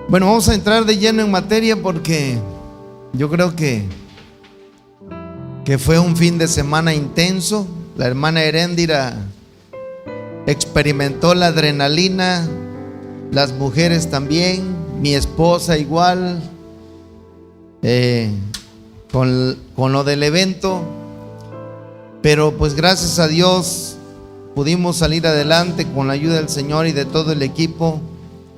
Bueno, vamos a entrar de lleno en materia porque yo creo que fue un fin de semana intenso. La hermana Heréndira experimentó la adrenalina, las mujeres también, mi esposa igual, con lo del evento. Pero pues gracias a Dios pudimos salir adelante con la ayuda del Señor y de todo el equipo.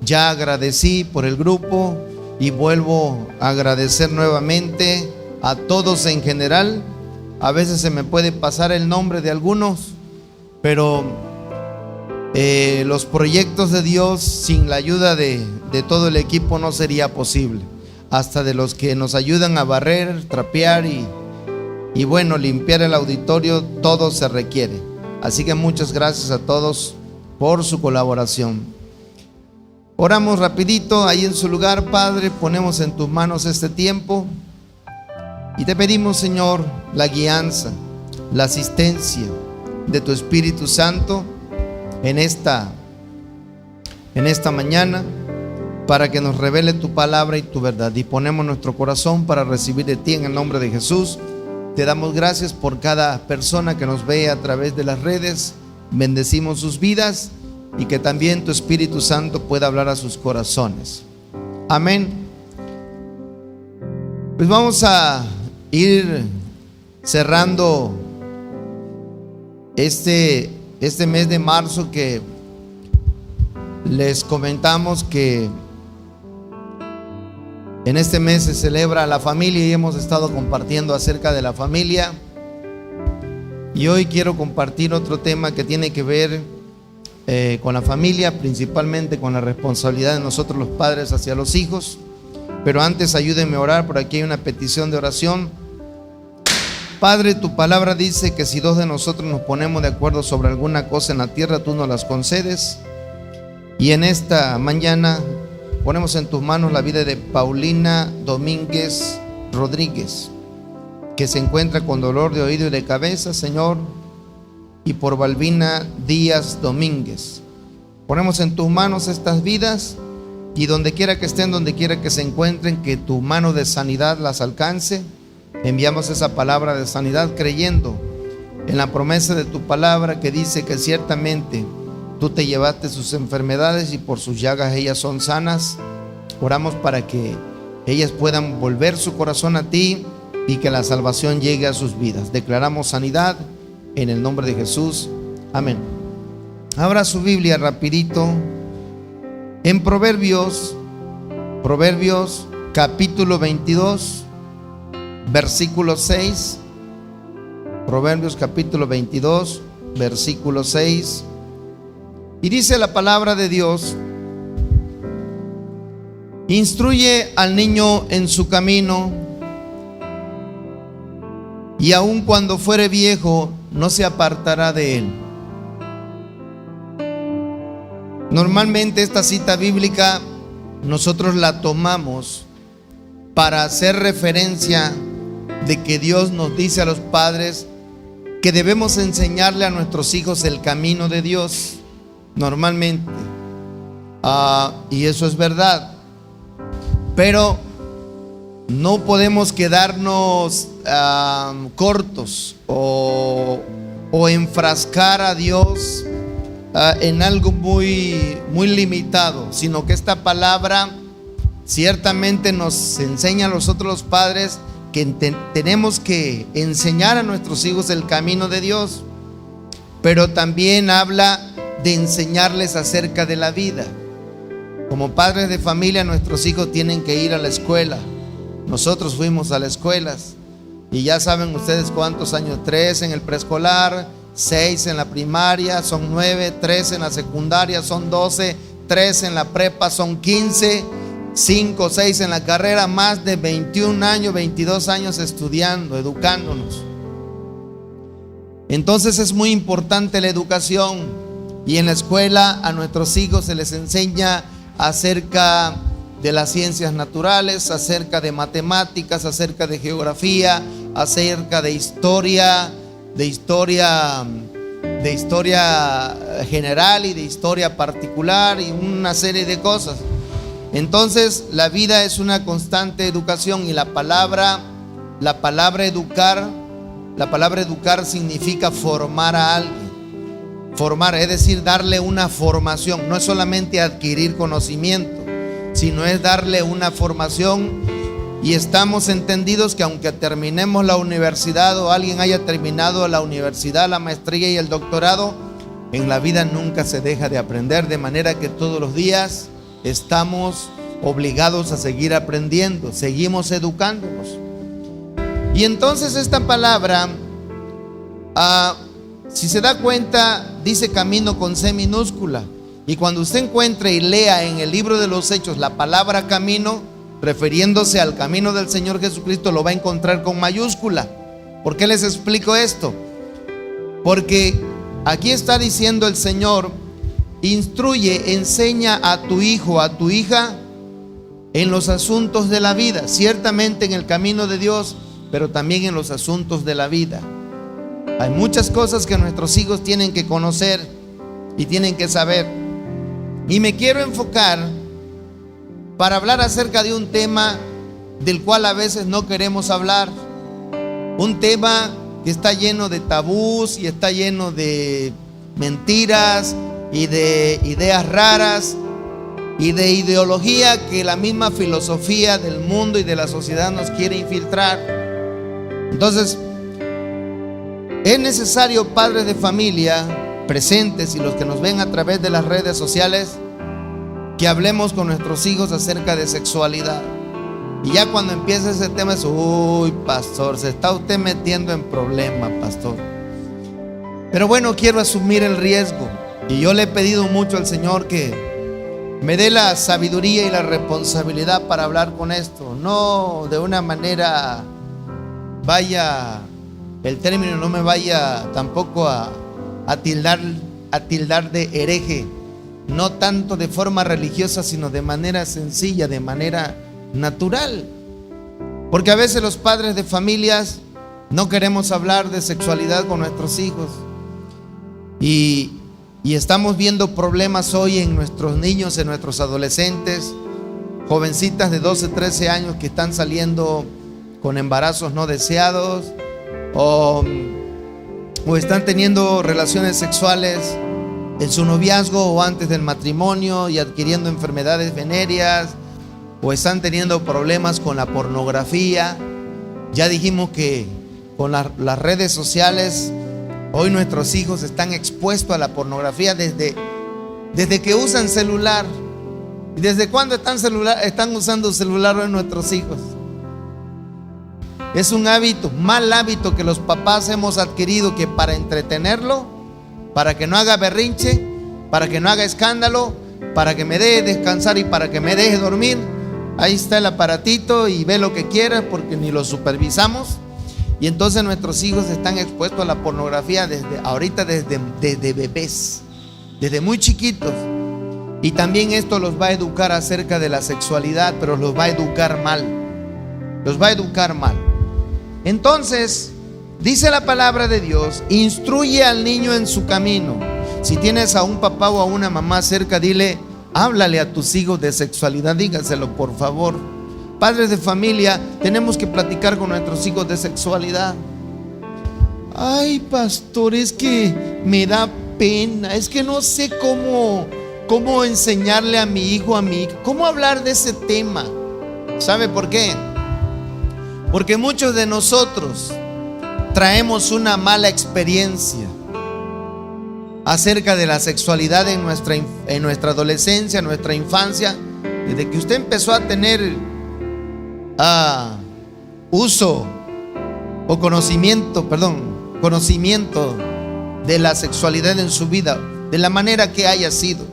Ya agradecí por el grupo y vuelvo a agradecer nuevamente a todos en general. A veces se me puede pasar el nombre de algunos, pero los proyectos de Dios sin la ayuda de todo el equipo no sería posible. Hasta de los que nos ayudan a barrer, trapear y bueno, limpiar el auditorio, todo se requiere. Así que muchas gracias a todos por su colaboración. Oramos rapidito ahí en su lugar. Padre, ponemos en tus manos este tiempo y te pedimos, Señor, la guianza, la asistencia de tu Espíritu Santo en esta mañana, para que nos revele tu palabra y tu verdad. Disponemos nuestro corazón para recibir de ti en el nombre de Jesús. Te damos gracias por cada persona que nos ve a través de las redes. Bendecimos sus vidas y que también tu Espíritu Santo pueda hablar a sus corazones. Amén. Pues vamos a ir cerrando este mes de marzo, que les comentamos que en este mes se celebra la familia y hemos estado compartiendo acerca de la familia. Y hoy quiero compartir otro tema que tiene que ver con la familia, principalmente con la responsabilidad de nosotros los padres hacia los hijos. Pero antes ayúdenme a orar. Por aquí hay una petición de oración. Padre, tu palabra dice que si dos de nosotros nos ponemos de acuerdo sobre alguna cosa en la tierra, tú nos las concedes. Y en esta mañana ponemos en tus manos la vida de Paulina Domínguez Rodríguez, que se encuentra con dolor de oído y de cabeza, Señor, y por Balbina Díaz Domínguez. Ponemos en tus manos estas vidas y donde quiera que estén, donde quiera que se encuentren, que tu mano de sanidad las alcance. Enviamos esa palabra de sanidad creyendo en la promesa de tu palabra, que dice que ciertamente tú te llevaste sus enfermedades y por sus llagas ellas son sanas. Oramos para que ellas puedan volver su corazón a ti y que la salvación llegue a sus vidas. Declaramos sanidad en el nombre de Jesús. Amén. Abra su Biblia rapidito en Proverbios capítulo 22, versículo 6. Proverbios capítulo 22, versículo 6. Y dice la palabra de Dios: instruye al niño en su camino, y aun cuando fuere viejo no se apartará de él. Normalmente esta cita bíblica nosotros la tomamos para hacer referencia de que Dios nos dice a los padres que debemos enseñarle a nuestros hijos el camino de Dios. Normalmente, y eso es verdad, pero no podemos quedarnos cortos o enfrascar a Dios en algo muy limitado, sino que esta palabra ciertamente nos enseña a nosotros los padres que tenemos que enseñar a nuestros hijos el camino de Dios, pero también habla de enseñarles acerca de la vida. Como padres de familia, nuestros hijos tienen que ir a la escuela. Nosotros fuimos a las escuelas y ya saben ustedes cuántos años: 3 en el preescolar, 6 en la primaria, son 9, 3 en la secundaria, son 12, 3 en la prepa, son 15, 5 o 6 en la carrera, más de 21 años, 22 años estudiando, educándonos. Entonces es muy importante la educación. Y en la escuela a nuestros hijos se les enseña acerca de las ciencias naturales, acerca de matemáticas, acerca de geografía, acerca de historia general y de historia particular y una serie de cosas. Entonces la vida es una constante educación, y la palabra educar significa formar a alguien. Formar, es decir, darle una formación. No es solamente adquirir conocimiento, sino es darle una formación. Y estamos entendidos que aunque terminemos la universidad o alguien haya terminado la universidad, la maestría y el doctorado, en la vida nunca se deja de aprender, de manera que todos los días estamos obligados a seguir aprendiendo, seguimos educándonos. Y entonces esta palabra, si se da cuenta, dice camino con C minúscula. Y cuando usted encuentre y lea en el libro de los Hechos la palabra camino, refiriéndose al camino del Señor Jesucristo, lo va a encontrar con mayúscula. ¿Por qué les explico esto? Porque aquí está diciendo el Señor: instruye, enseña a tu hijo, a tu hija en los asuntos de la vida, ciertamente en el camino de Dios, pero también en los asuntos de la vida. Hay muchas cosas que nuestros hijos tienen que conocer y tienen que saber. Y me quiero enfocar para hablar acerca de un tema del cual a veces no queremos hablar. Un tema que está lleno de tabús y está lleno de mentiras y de ideas raras y de ideología que la misma filosofía del mundo y de la sociedad nos quiere infiltrar. Entonces, es necesario, padres de familia presentes y los que nos ven a través de las redes sociales, que hablemos con nuestros hijos acerca de sexualidad. Y ya cuando empieza ese tema es: uy, pastor, se está usted metiendo en problemas, pastor. Pero bueno, quiero asumir el riesgo, y yo le he pedido mucho al Señor que me dé la sabiduría y la responsabilidad para hablar con esto. No de una manera, el término no me vaya tampoco a tildar de hereje. No tanto de forma religiosa, sino de manera sencilla, de manera natural. Porque a veces los padres de familias no queremos hablar de sexualidad con nuestros hijos. Y estamos viendo problemas hoy en nuestros niños, en nuestros adolescentes, jovencitas de 12, 13 años que están saliendo con embarazos no deseados, o están teniendo relaciones sexuales en su noviazgo o antes del matrimonio y adquiriendo enfermedades venéreas, o están teniendo problemas con la pornografía. Ya dijimos que con las redes sociales hoy nuestros hijos están expuestos a la pornografía desde que usan celular. ¿Y desde cuándo están usando celular hoy nuestros hijos? Es un hábito, mal hábito que los papás hemos adquirido, que para entretenerlo, para que no haga berrinche, para que no haga escándalo, para que me deje descansar y para que me deje dormir, ahí está el aparatito y ve lo que quiera, porque ni lo supervisamos. Y entonces nuestros hijos están expuestos a la pornografía desde bebés, desde muy chiquitos. Y también esto los va a educar acerca de la sexualidad, pero los va a educar mal. Los va a educar mal. Entonces, dice la palabra de Dios: instruye al niño en su camino. Si tienes a un papá o a una mamá cerca, dile: háblale a tus hijos de sexualidad, dígaselo por favor. Padres de familia, tenemos que platicar con nuestros hijos de sexualidad. Ay, pastor, es que me da pena, es que no sé cómo enseñarle a mi hijo, a mi hija, cómo hablar de ese tema. ¿Sabe por qué? Porque muchos de nosotros traemos una mala experiencia acerca de la sexualidad en nuestra adolescencia, en nuestra infancia. Desde que usted empezó a tener uso o conocimiento de la sexualidad en su vida, de la manera que haya sido.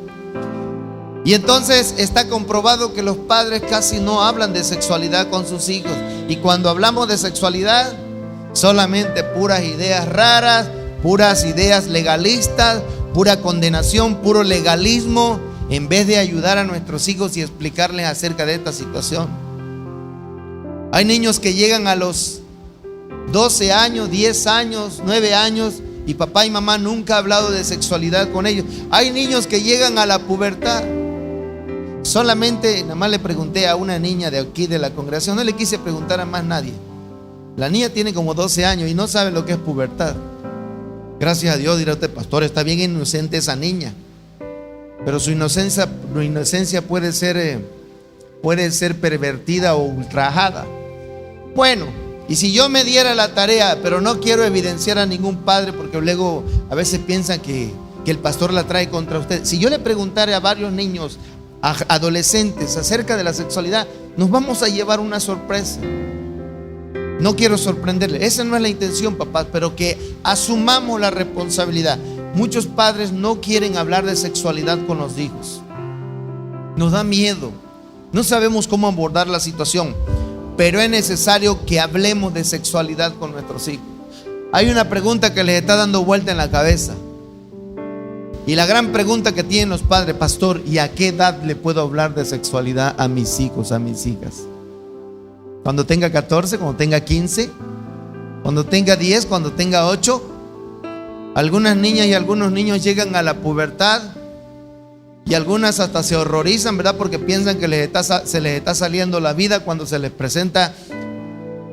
Y entonces está comprobado que los padres casi no hablan de sexualidad con sus hijos. Y cuando hablamos de sexualidad, solamente puras ideas raras, puras ideas legalistas, pura condenación, puro legalismo, en vez de ayudar a nuestros hijos y explicarles acerca de esta situación. Hay niños que llegan a los 12 años, 10 años, 9 años y papá y mamá nunca han hablado de sexualidad con ellos. Hay niños que llegan a la pubertad Solamente, nada más le pregunté a una niña de aquí de la congregación, no le quise preguntar a más nadie. La niña tiene como 12 años y no sabe lo que es pubertad. Gracias a Dios, dirá usted, pastor, está bien inocente esa niña. Pero su inocencia puede ser pervertida o ultrajada. Bueno, y si yo me diera la tarea, pero no quiero evidenciar a ningún padre, porque luego a veces piensan que el pastor la trae contra usted. Si yo le preguntara a varios niños, a adolescentes, acerca de la sexualidad, nos vamos a llevar una sorpresa. No quiero sorprenderle, esa no es la intención, papás, pero que asumamos la responsabilidad. Muchos padres no quieren hablar de sexualidad con los hijos. Nos da miedo. No sabemos cómo abordar la situación, pero es necesario que hablemos de sexualidad con nuestros hijos. Hay una pregunta que les está dando vuelta en la cabeza. Y la gran pregunta que tienen los padres, pastor, ¿y a qué edad le puedo hablar de sexualidad a mis hijos, a mis hijas? ¿Cuando tenga 14? ¿Cuando tenga 15? ¿Cuando tenga 10? ¿Cuando tenga 8? Algunas niñas y algunos niños llegan a la pubertad y algunas hasta se horrorizan, ¿verdad? Porque piensan que se les está saliendo la vida cuando se les presenta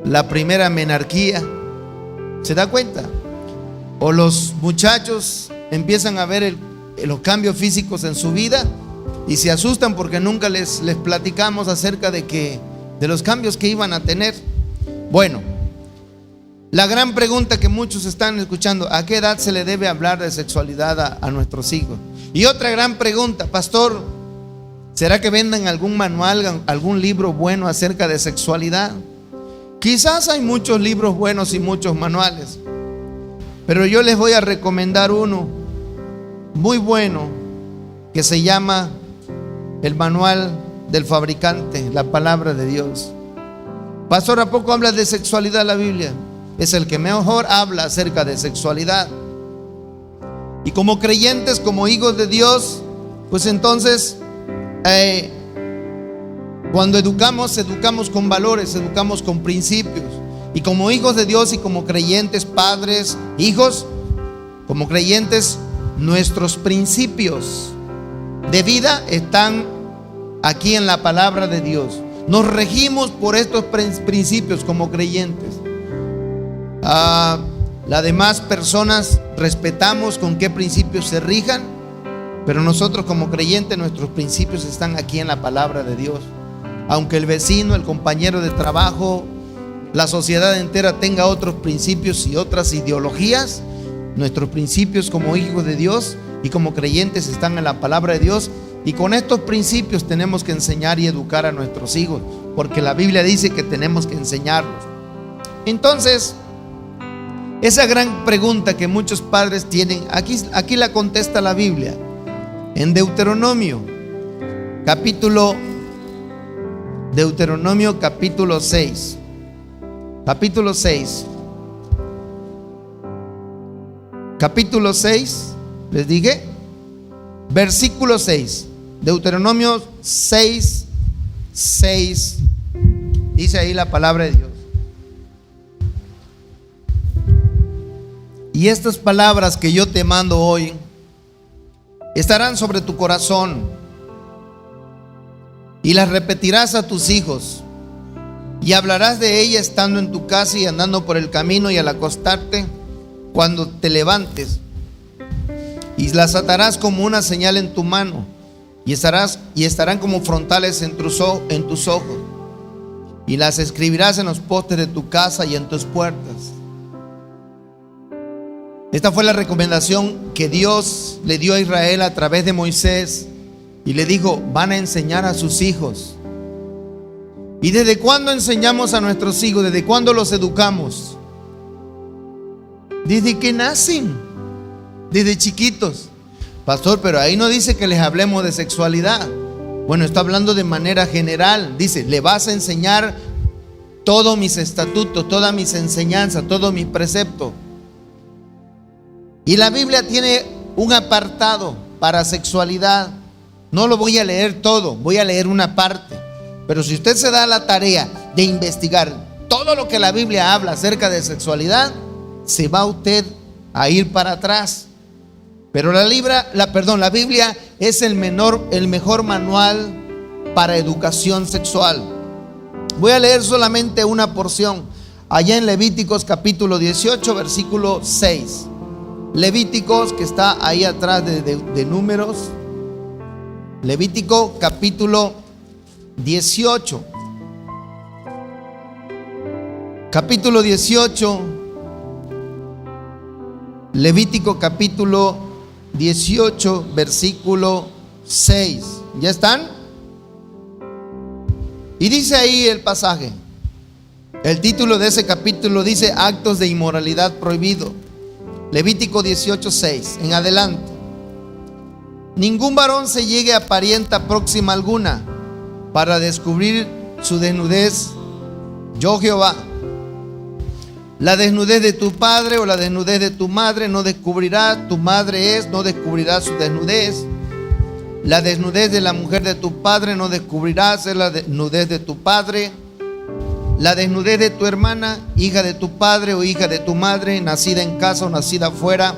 la primera menarquía. ¿Se da cuenta? O los muchachos empiezan a ver los cambios físicos en su vida y se asustan porque nunca les platicamos acerca de los cambios que iban a tener. Bueno, la gran pregunta que muchos están escuchando, ¿a qué edad se le debe hablar de sexualidad a nuestros hijos? Y otra gran pregunta, pastor, ¿será que vendan algún manual, algún libro bueno acerca de sexualidad? Quizás hay muchos libros buenos y muchos manuales, pero yo les voy a recomendar uno muy bueno que se llama el manual del fabricante, la palabra de Dios. Pastor, ¿a poco habla de sexualidad la Biblia? Es el que mejor habla acerca de sexualidad. Y como creyentes, como hijos de Dios, pues entonces cuando educamos con valores, educamos con principios. Y como hijos de Dios y como creyentes, padres, hijos, como creyentes, nuestros principios de vida están aquí en la palabra de Dios. Nos regimos por estos principios como creyentes. Las demás personas respetamos con qué principios se rijan, pero nosotros como creyentes, nuestros principios están aquí en la palabra de Dios. Aunque el vecino, el compañero de trabajo, la sociedad entera tenga otros principios y otras ideologías, nuestros principios como hijos de Dios y como creyentes están en la palabra de Dios. Y con estos principios tenemos que enseñar y educar a nuestros hijos, porque la Biblia dice que tenemos que enseñarlos. Entonces, esa gran pregunta que muchos padres tienen, aquí la contesta la Biblia. En Deuteronomio capítulo 6. Capítulo 6, les dije, versículo 6. Deuteronomio 6, dice ahí la palabra de Dios. Y estas palabras que yo te mando hoy estarán sobre tu corazón, y las repetirás a tus hijos, y hablarás de ellas estando en tu casa y andando por el camino y al acostarte, cuando te levantes, y las atarás como una señal en tu mano, y estarán como frontales en tus ojos, y las escribirás en los postes de tu casa y en tus puertas. Esta fue la recomendación que Dios le dio a Israel a través de Moisés, y le dijo: van a enseñar a sus hijos. ¿Y desde cuándo enseñamos a nuestros hijos? ¿Desde cuándo los educamos? Desde que nacen, desde chiquitos. Pastor, pero ahí no dice que les hablemos de sexualidad. Bueno, está hablando de manera general. Dice: le vas a enseñar todos mis estatutos, todas mis enseñanzas, todos mis preceptos. Y la Biblia tiene un apartado para sexualidad. No lo voy a leer todo, voy a leer una parte. Pero si usted se da la tarea de investigar todo lo que la Biblia habla acerca de sexualidad, se va usted a ir para atrás. Pero la Biblia es el mejor manual para educación sexual. Voy a leer solamente una porción, allá en Levíticos capítulo 18, versículo 6. Levíticos, que está ahí atrás de Números. Levítico capítulo 18. Capítulo 18. Levítico capítulo 18, versículo 6. ¿Ya están? Y dice ahí el pasaje. El título de ese capítulo dice: actos de inmoralidad prohibido. Levítico 18, 6 en adelante. Ningún varón se llegue a parienta próxima alguna para descubrir su desnudez. Yo, Jehová. La desnudez de tu padre o la desnudez de tu madre no descubrirás. Tu madre no descubrirás su desnudez. La desnudez de la mujer de tu padre no descubrirás, es la desnudez de tu padre. La desnudez de tu hermana, hija de tu padre o hija de tu madre, nacida en casa o nacida fuera,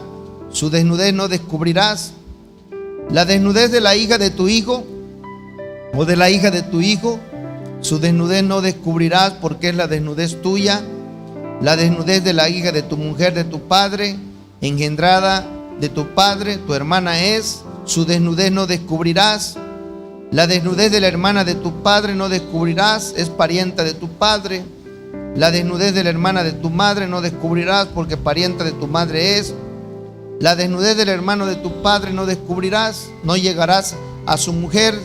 su desnudez no descubrirás. La desnudez de la hija de tu hijo o de la hija de tu hijo, su desnudez no descubrirás, porque es la desnudez tuya. La desnudez de la hija de tu mujer de tu padre, engendrada de tu padre, tu hermana es, su desnudez no descubrirás. La desnudez de la hermana de tu padre no descubrirás, es parienta de tu padre. La desnudez de la hermana de tu madre no descubrirás, porque parienta de tu madre es. La desnudez del hermano de tu padre no descubrirás, no llegarás a su mujer,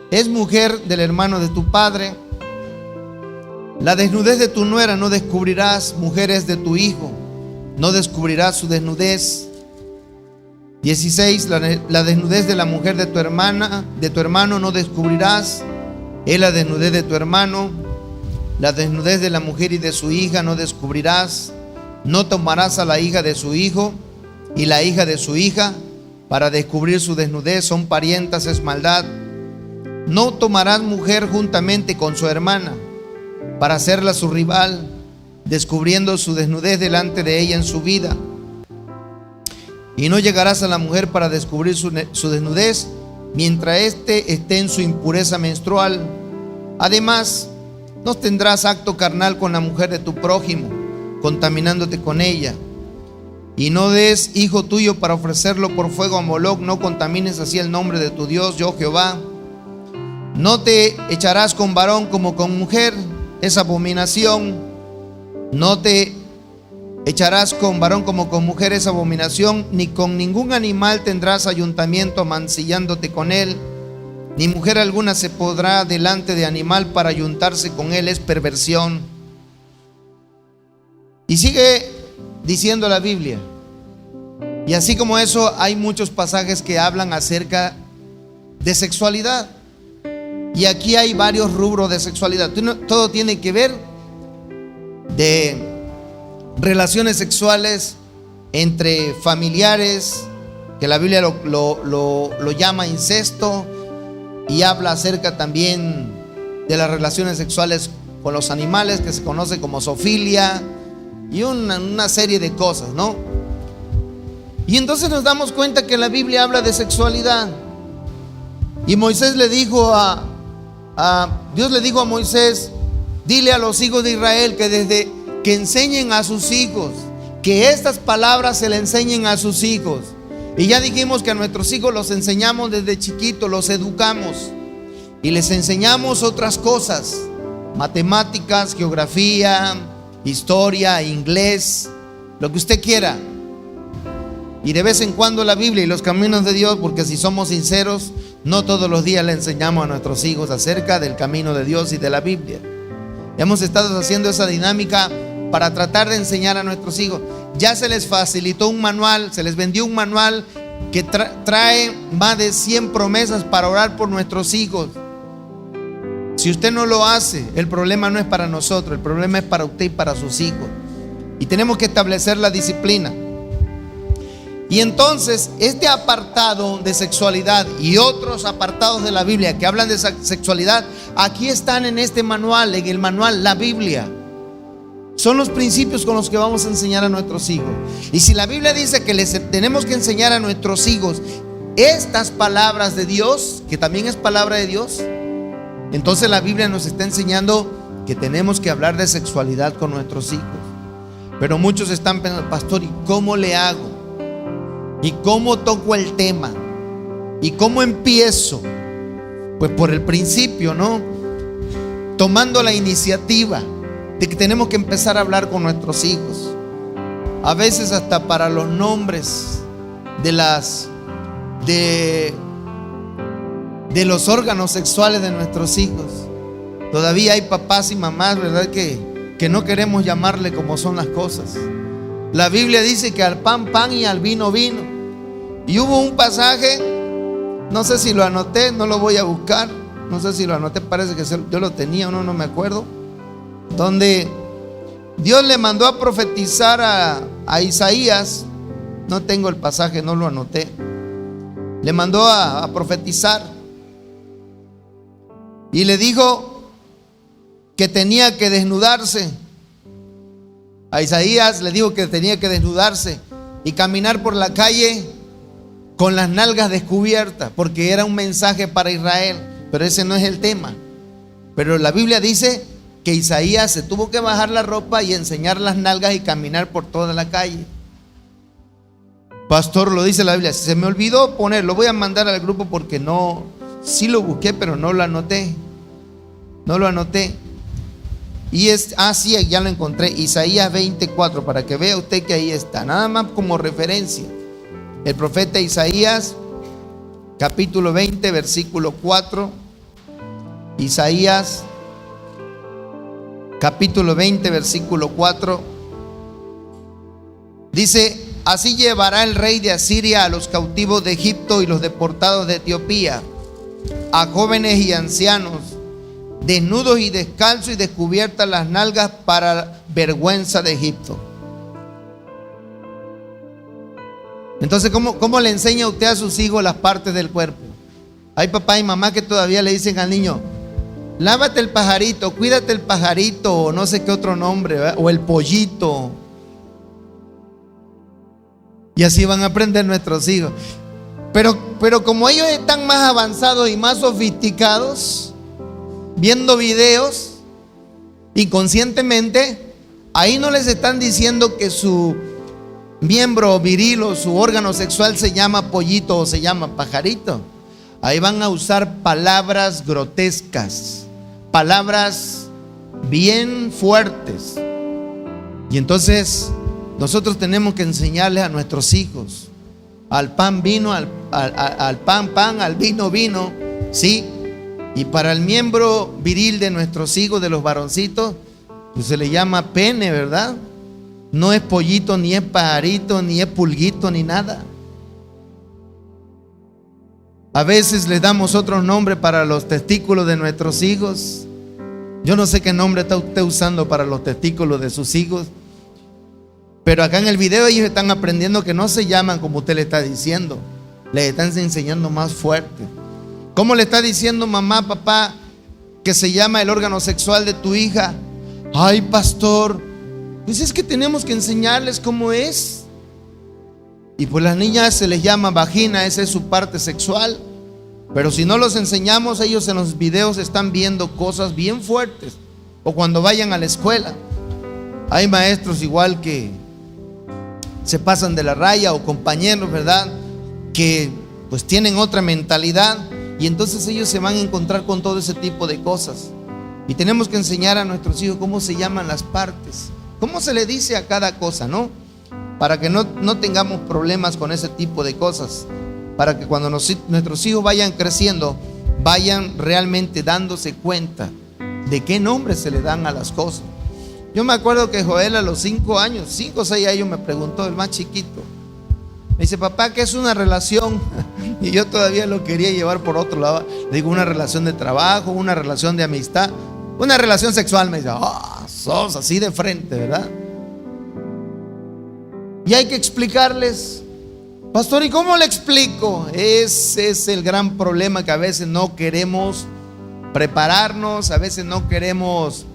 es mujer del hermano de tu padre. La desnudez de tu nuera no descubrirás, mujer es de tu hijo, no descubrirás su desnudez. 16. La desnudez de la mujer de tu hermana, de tu hermano no descubrirás, es la desnudez de tu hermano. La desnudez de la mujer y de su hija no descubrirás. No tomarás a la hija de su hijo y la hija de su hija para descubrir su desnudez, son parientas, es maldad. No tomarás mujer juntamente con su hermana para hacerla su rival, descubriendo su desnudez delante de ella en su vida. Y no llegarás a la mujer para descubrir su desnudez mientras éste esté en su impureza menstrual. Además, no tendrás acto carnal con la mujer de tu prójimo, contaminándote con ella. Y no des hijo tuyo para ofrecerlo por fuego a Moloc, no contamines así el nombre de tu Dios, yo Jehová. No te echarás con varón como con mujer, es abominación. No te echarás con varón como con mujer, es abominación. Ni con ningún animal tendrás ayuntamiento mancillándote con él, ni mujer alguna se podrá delante de animal para ayuntarse con él, es perversión. Y sigue diciendo la Biblia. Y así como eso, hay muchos pasajes que hablan acerca de sexualidad. Y aquí hay varios rubros de sexualidad. Todo tiene que ver de relaciones sexuales entre familiares, que la Biblia lo llama incesto, y habla acerca también de las relaciones sexuales con los animales, que se conoce como zoofilia, y una serie de cosas, ¿no? Y entonces nos damos cuenta que la Biblia habla de sexualidad. Y Moisés le dijo Dios le dijo a Moisés: dile a los hijos de Israel que enseñen a sus hijos, que estas palabras se le enseñen a sus hijos. Y ya dijimos que a nuestros hijos los enseñamos desde chiquitos, los educamos y les enseñamos otras cosas: matemáticas, geografía, historia, inglés, lo que usted quiera. Y de vez en cuando la Biblia y los caminos de Dios, porque si somos sinceros, no todos los días le enseñamos a nuestros hijos acerca del camino de Dios y de la Biblia. Hemos estado haciendo esa dinámica para tratar de enseñar a nuestros hijos. Ya se les facilitó un manual, se les vendió un manual que trae más de 100 promesas para orar por nuestros hijos. Si usted no lo hace, el problema no es para nosotros, el problema es para usted y para sus hijos. Y tenemos que establecer la disciplina. Y entonces este apartado de sexualidad y otros apartados de la Biblia que hablan de sexualidad, aquí están en este manual, en el manual, la Biblia. Son los principios con los que vamos a enseñar a nuestros hijos. Y si la Biblia dice que les tenemos que enseñar a nuestros hijos estas palabras de Dios, que también es palabra de Dios, Entonces la Biblia nos está enseñando que tenemos que hablar de sexualidad con nuestros hijos. Pero muchos están pensando, pastor, ¿y cómo le hago? ¿Y cómo toco el tema? ¿Y cómo empiezo? Pues por el principio, ¿no? Tomando la iniciativa de que tenemos que empezar a hablar con nuestros hijos. A veces hasta para los nombres de los órganos sexuales de nuestros hijos. Todavía hay papás y mamás, ¿verdad? Que no queremos llamarle como son las cosas. La Biblia dice que al pan, pan y al vino, vino. Y hubo un pasaje, no sé si lo anoté, no lo voy a buscar. No sé si lo anoté, parece que yo lo tenía o no me acuerdo. Donde Dios le mandó a profetizar a Isaías. No tengo el pasaje, no lo anoté. Le mandó a profetizar. Y le dijo que tenía que desnudarse. A Isaías le dijo que tenía que desnudarse y caminar por la calle con las nalgas descubiertas, porque era un mensaje para Israel. Pero ese no es el tema. Pero la Biblia dice que Isaías se tuvo que bajar la ropa y enseñar las nalgas y caminar por toda la calle. Pastor, lo dice la Biblia. Se me olvidó ponerlo, voy a mandar al grupo porque no, sí lo busqué, pero no lo anoté. No lo anoté. Y sí, ya lo encontré. Isaías 24, para que vea usted que ahí está. Nada más como referencia. El profeta Isaías, capítulo 20, versículo 4. Isaías, capítulo 20, versículo 4. Dice: así llevará el rey de Asiria a los cautivos de Egipto y los deportados de Etiopía, a jóvenes y ancianos, desnudos y descalzos y descubiertas las nalgas, para vergüenza de Egipto. Entonces, ¿cómo le enseña usted a sus hijos las partes del cuerpo? Hay papá y mamá que todavía le dicen al niño: lávate el pajarito, cuídate el pajarito, o no sé qué otro nombre, ¿verdad? O el pollito. Y así van a aprender nuestros hijos. Pero como ellos están más avanzados y más sofisticados, viendo videos inconscientemente, ahí no les están diciendo que su miembro viril o su órgano sexual se llama pollito o se llama pajarito. Ahí van a usar palabras grotescas, palabras bien fuertes. Y entonces nosotros tenemos que enseñarles a nuestros hijos: al pan vino, al pan pan, al vino vino, ¿sí? Y para el miembro viril de nuestros hijos, de los varoncitos, pues se le llama pene, ¿verdad? No es pollito, ni es pajarito, ni es pulguito, ni nada. A veces les damos otros nombres para los testículos de nuestros hijos. Yo no sé qué nombre está usted usando para los testículos de sus hijos, pero acá en el video ellos están aprendiendo que no se llaman como usted le está diciendo. Les están enseñando más fuerte. ¿Cómo le está diciendo mamá, papá, que se llama el órgano sexual de tu hija? Ay, pastor, pues es que tenemos que enseñarles cómo es. Y pues las niñas se les llama vagina, esa es su parte sexual. Pero si no los enseñamos, ellos en los videos están viendo cosas bien fuertes. O cuando vayan a la escuela, hay maestros igual que se pasan de la raya, o compañeros, ¿verdad?, que pues tienen otra mentalidad, y entonces ellos se van a encontrar con todo ese tipo de cosas. Y tenemos que enseñar a nuestros hijos cómo se llaman las partes, cómo se le dice a cada cosa, ¿no? Para que no tengamos problemas con ese tipo de cosas, para que cuando nuestros hijos vayan creciendo, vayan realmente dándose cuenta de qué nombre se le dan a las cosas. Yo me acuerdo que Joel a los 5 o 6 años me preguntó, el más chiquito, me dice: papá, ¿qué es una relación? Y yo todavía lo quería llevar por otro lado. Le digo: una relación de trabajo, una relación de amistad, una relación sexual. Me dice: sos así de frente, ¿verdad? Y hay que explicarles. Pastor, ¿y cómo le explico? Ese es el gran problema, que a veces no queremos prepararnos, a veces no queremos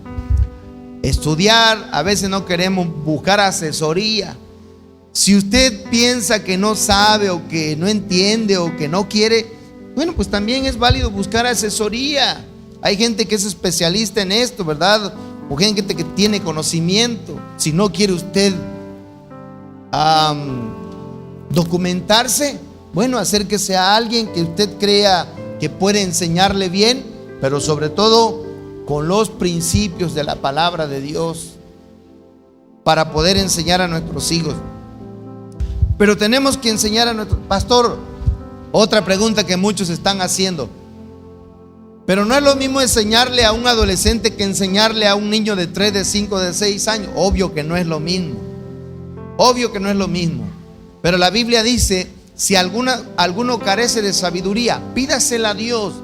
estudiar, a veces no queremos buscar asesoría. Si usted piensa que no sabe, o que no entiende, o que no quiere, bueno, pues también es válido buscar asesoría. Hay gente que es especialista en esto, ¿verdad? O gente que tiene conocimiento. Si no quiere usted documentarse, bueno, acérquese a alguien que usted crea que puede enseñarle bien, pero sobre todo con los principios de la palabra de Dios, para poder enseñar a nuestros hijos. Pero tenemos que enseñar a nuestro pastor. Otra pregunta que muchos están haciendo: pero no es lo mismo enseñarle a un adolescente que enseñarle a un niño de 3, de 5, de 6 años. Obvio que no es lo mismo. Obvio que no es lo mismo. Pero la Biblia dice: si alguno carece de sabiduría, pídasela a Dios,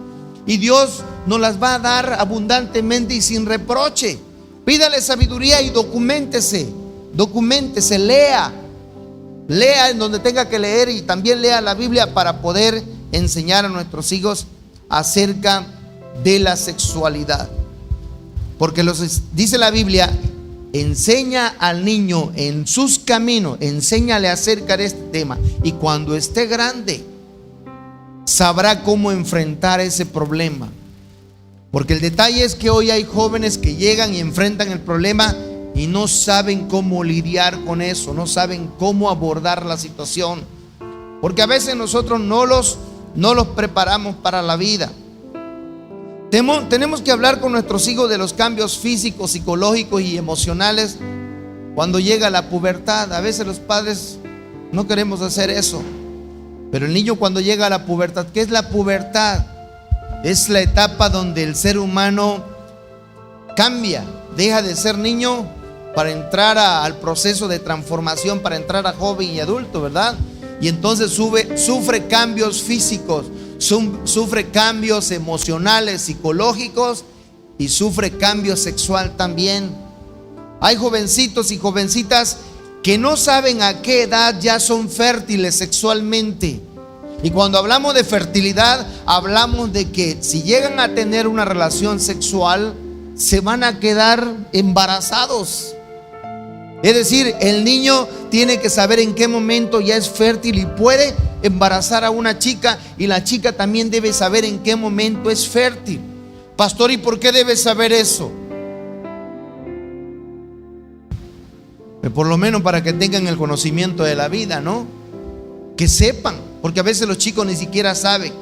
y Dios nos las va a dar abundantemente y sin reproche. Pídale sabiduría y documéntese, lea en donde tenga que leer, y también lea la Biblia para poder enseñar a nuestros hijos acerca de la sexualidad. Porque dice la Biblia: enseña al niño en sus caminos, enséñale acerca de este tema, y cuando esté grande sabrá cómo enfrentar ese problema. Porque el detalle es que hoy hay jóvenes que llegan y enfrentan el problema y no saben cómo lidiar con eso, no saben cómo abordar la situación, porque a veces nosotros no los preparamos para la vida. Tenemos que hablar con nuestros hijos de los cambios físicos, psicológicos y emocionales cuando llega la pubertad. A veces los padres no queremos hacer eso, pero el niño cuando llega a la pubertad, ¿qué es la pubertad? Es la etapa donde el ser humano cambia, deja de ser niño para entrar al proceso de transformación, para entrar a joven y adulto, ¿verdad? Y entonces sufre cambios físicos, sufre cambios emocionales, psicológicos, y sufre cambio sexual también. Hay jovencitos y jovencitas que no saben a qué edad ya son fértiles sexualmente. Y cuando hablamos de fertilidad, hablamos de que si llegan a tener una relación sexual, se van a quedar embarazados. Es decir, el niño tiene que saber en qué momento ya es fértil y puede embarazar a una chica, y la chica también debe saber en qué momento es fértil. Pastor, ¿y por qué debe saber eso? Por lo menos para que tengan el conocimiento de la vida, ¿no? Que sepan, porque a veces los chicos ni siquiera saben.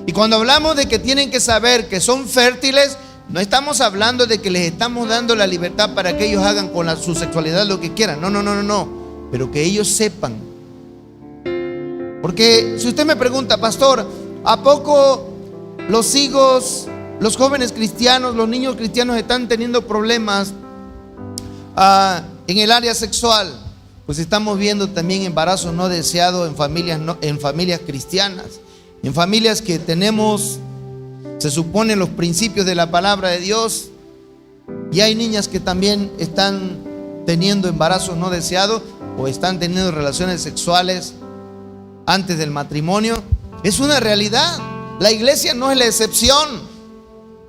Y cuando hablamos de que tienen que saber que son fértiles, no estamos hablando de que les estamos dando la libertad para que ellos hagan con su sexualidad lo que quieran. No. Pero que ellos sepan. Porque si usted me pregunta: pastor, ¿a poco los hijos, los jóvenes cristianos, los niños cristianos están teniendo problemas en el área sexual? Pues estamos viendo también embarazos no deseados en familias cristianas, en familias que tenemos, se supone, los principios de la palabra de Dios. Y hay niñas que también están teniendo embarazos no deseados o están teniendo relaciones sexuales antes del matrimonio. Es una realidad. La iglesia no es la excepción.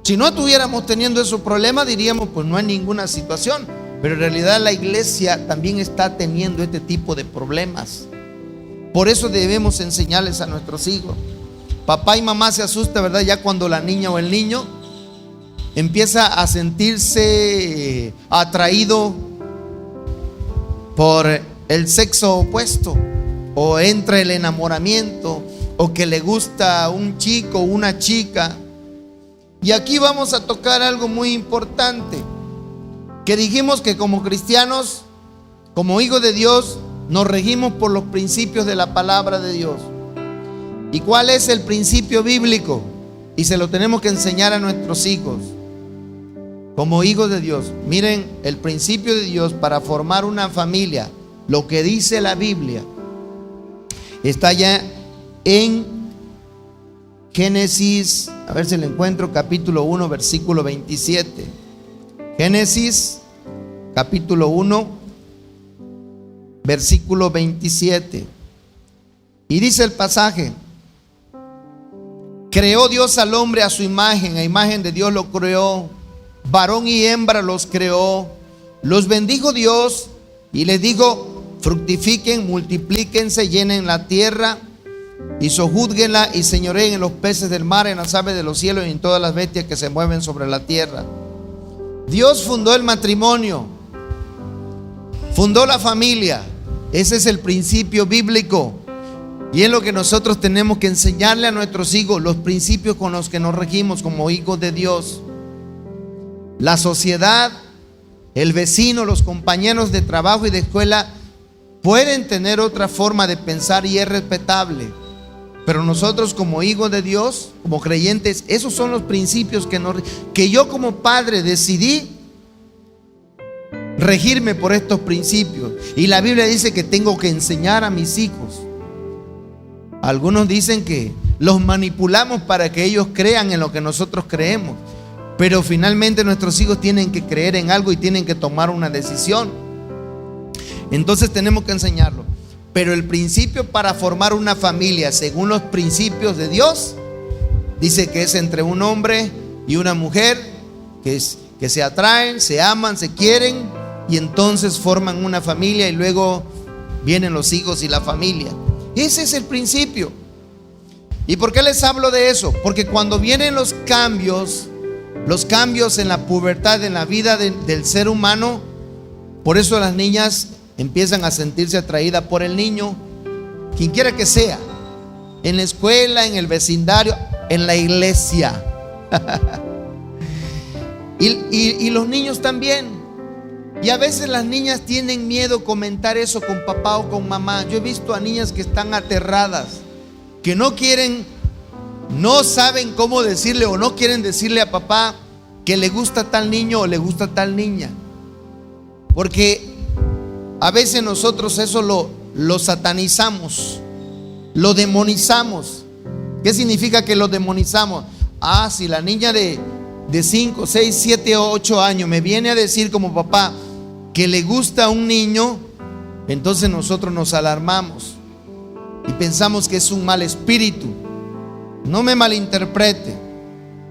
Si no estuviéramos teniendo esos problemas, diríamos: pues no hay ninguna situación. Pero en realidad la iglesia también está teniendo este tipo de problemas. Por eso debemos enseñarles a nuestros hijos. Papá y mamá se asusta, ¿verdad? Ya cuando la niña o el niño empieza a sentirse atraído por el sexo opuesto, o entra el enamoramiento, o que le gusta un chico o una chica. Y aquí vamos a tocar algo muy importante, que dijimos que como cristianos, como hijos de Dios, nos regimos por los principios de la palabra de Dios. ¿Y cuál es el principio bíblico? Y se lo tenemos que enseñar a nuestros hijos. Como hijos de Dios, miren, el principio de Dios para formar una familia, lo que dice la Biblia, está ya en Génesis, a ver si lo encuentro, capítulo 1, versículo 27. Génesis capítulo 1, versículo 27. Y dice el pasaje: creó Dios al hombre a su imagen, a imagen de Dios lo creó, varón y hembra los creó. Los bendijo Dios y les dijo: fructifiquen, multiplíquense, llenen la tierra y sojúzguenla y señoreen en los peces del mar, en las aves de los cielos y en todas las bestias que se mueven sobre la tierra. Dios fundó el matrimonio, fundó la familia. Ese es el principio bíblico y es lo que nosotros tenemos que enseñarle a nuestros hijos, los principios con los que nos regimos como hijos de Dios. La sociedad, el vecino, los compañeros de trabajo y de escuela pueden tener otra forma de pensar y es respetable, pero nosotros como hijos de Dios, como creyentes, esos son los principios que yo como padre decidí regirme por estos principios. Y la Biblia dice que tengo que enseñar a mis hijos. Algunos dicen que los manipulamos para que ellos crean en lo que nosotros creemos, pero finalmente nuestros hijos tienen que creer en algo y tienen que tomar una decisión. Entonces tenemos que enseñarlo. Pero el principio para formar una familia según los principios de Dios dice que es entre un hombre y una mujer que se atraen, se aman, se quieren y entonces forman una familia y luego vienen los hijos y la familia. Ese es el principio. ¿Y por qué les hablo de eso? Porque cuando vienen los cambios en la pubertad, en la vida del ser humano, por eso las niñas empiezan a sentirse atraídas por el niño, quien quiera que sea, en la escuela, en el vecindario, en la iglesia. y los niños también. Y a veces las niñas tienen miedo a comentar eso con papá o con mamá. Yo he visto a niñas que están aterradas, que no saben cómo decirle o no quieren decirle a papá que le gusta tal niño o le gusta tal niña, porque a veces nosotros eso lo satanizamos, lo demonizamos. ¿Qué significa que lo demonizamos? Si la niña de 5, 6, 7 o 8 años me viene a decir como papá que le gusta a un niño, entonces nosotros nos alarmamos y pensamos que es un mal espíritu. No me malinterprete,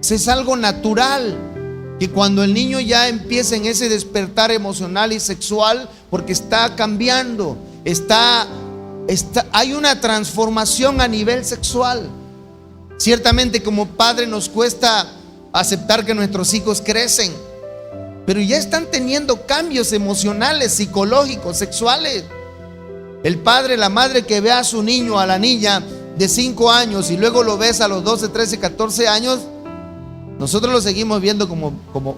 es algo natural. Que cuando el niño ya empieza en ese despertar emocional y sexual, porque está cambiando, hay una transformación a nivel sexual. Ciertamente como padre nos cuesta aceptar que nuestros hijos crecen, pero ya están teniendo cambios emocionales, psicológicos, sexuales. El padre, la madre que ve a su niño, a la niña de 5 años y luego lo ves a los 12, 13, 14 años, nosotros lo seguimos viendo como